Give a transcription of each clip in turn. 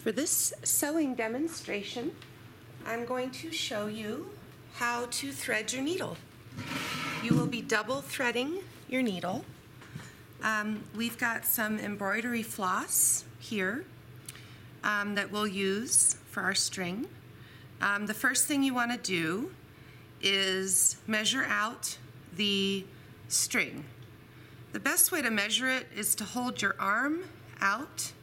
For this sewing demonstration, I'm going to show you how to thread your needle. You will be double threading your needle. We've got some embroidery floss here that we'll use for our string. The first thing you want to do is measure out the string. The best way to measure it is to hold your arm out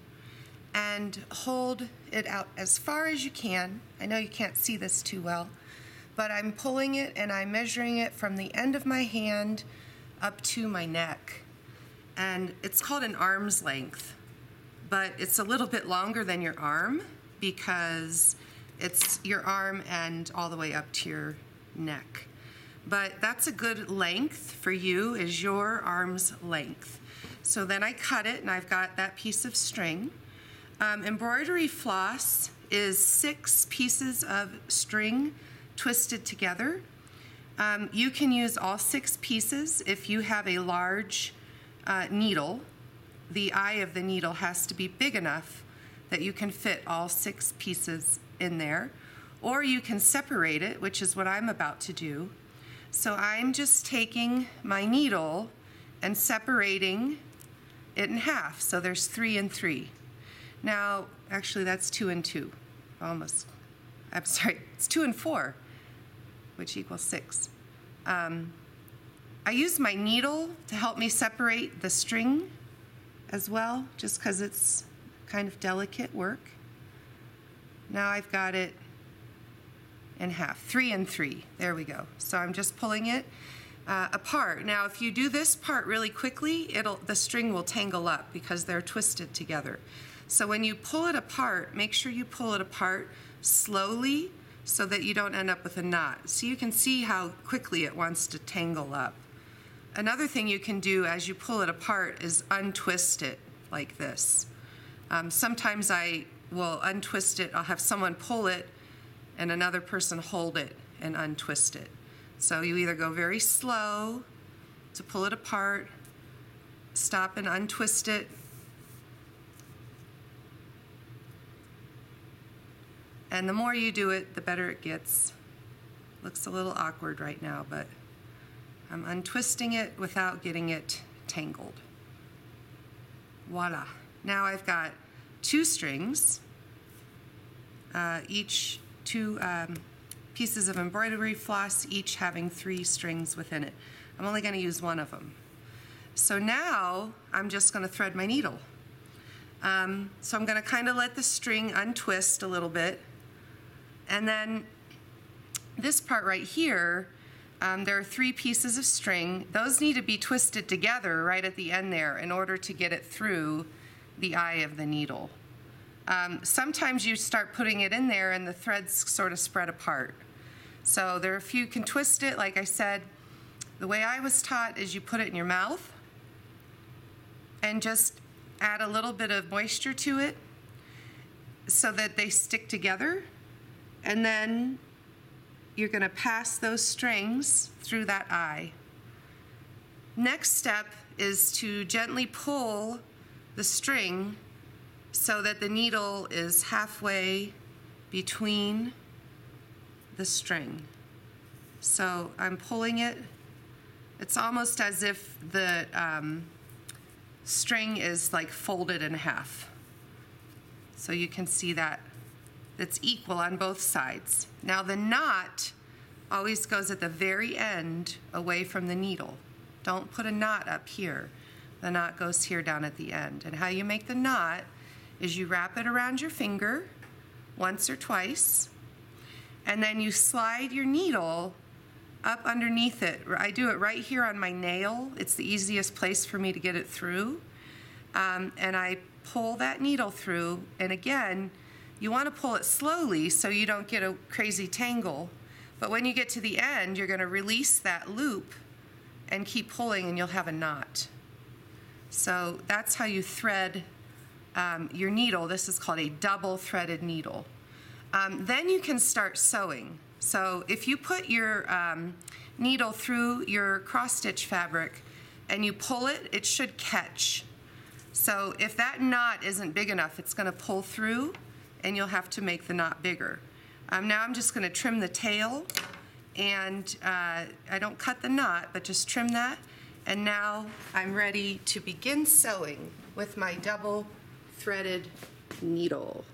and hold it out as far as you can. I know you can't see this too well, but I'm pulling it and I'm measuring it from the end of my hand up to my neck. And it's called an arm's length, but it's a little bit longer than your arm because it's your arm and all the way up to your neck. But that's a good length for you, is your arm's length. So then I cut it and I've got that piece of string. Embroidery floss is 6 pieces of string twisted together. You can use all 6 pieces if you have a large needle. The eye of the needle has to be big enough that you can fit all 6 pieces in there. Or you can separate it, which is what I'm about to do. So I'm just taking my needle and separating it in half. So there's 3 and 3. Now, actually that's 2 and 2, almost. I'm sorry, it's 2 and 4, which equals 6. I use my needle to help me separate the string as well, just because it's kind of delicate work. Now I've got it in half, 3 and 3, there we go. So I'm just pulling it apart. Now if you do this part really quickly, the string will tangle up because they're twisted together. So when you pull it apart, make sure you pull it apart slowly so that you don't end up with a knot. So you can see how quickly it wants to tangle up. Another thing you can do as you pull it apart is untwist it like this. Sometimes I will untwist it, I'll have someone pull it and another person hold it and untwist it. So you either go very slow to pull it apart, stop and untwist it, and the more you do it, the better it gets. Looks a little awkward right now, but I'm untwisting it without getting it tangled. Voila. Now I've got 2 strings, each 2 pieces of embroidery floss, each having 3 strings within it. I'm only going to use one of them. So now I'm just going to thread my needle. So I'm going to kind of let the string untwist a little bit. And then this part right here, there are 3 pieces of string. Those need to be twisted together right at the end there in order to get it through the eye of the needle. Sometimes you start putting it in there and the threads sort of spread apart. So there are a few, you can twist it, like I said. The way I was taught is you put it in your mouth and just add a little bit of moisture to it so that they stick together. And then you're going to pass those strings through that eye. Next step is to gently pull the string so that the needle is halfway between the string. So I'm pulling it. It's almost as if the string is like folded in half. So you can see that it's equal on both sides. Now the knot always goes at the very end away from the needle. Don't put a knot up here. The knot goes here down at the end. And how you make the knot is you wrap it around your finger once or twice, and then you slide your needle up underneath it. I do it right here on my nail. It's the easiest place for me to get it through. And I pull that needle through, and again, you want to pull it slowly so you don't get a crazy tangle. But when you get to the end, you're going to release that loop and keep pulling and you'll have a knot. So that's how you thread your needle. This is called a double threaded needle. Then you can start sewing. So if you put your needle through your cross stitch fabric and you pull it, it should catch. So if that knot isn't big enough, it's going to pull through and you'll have to make the knot bigger. Now I'm just going to trim the tail, and I don't cut the knot, but just trim that. And now I'm ready to begin sewing with my double threaded needle.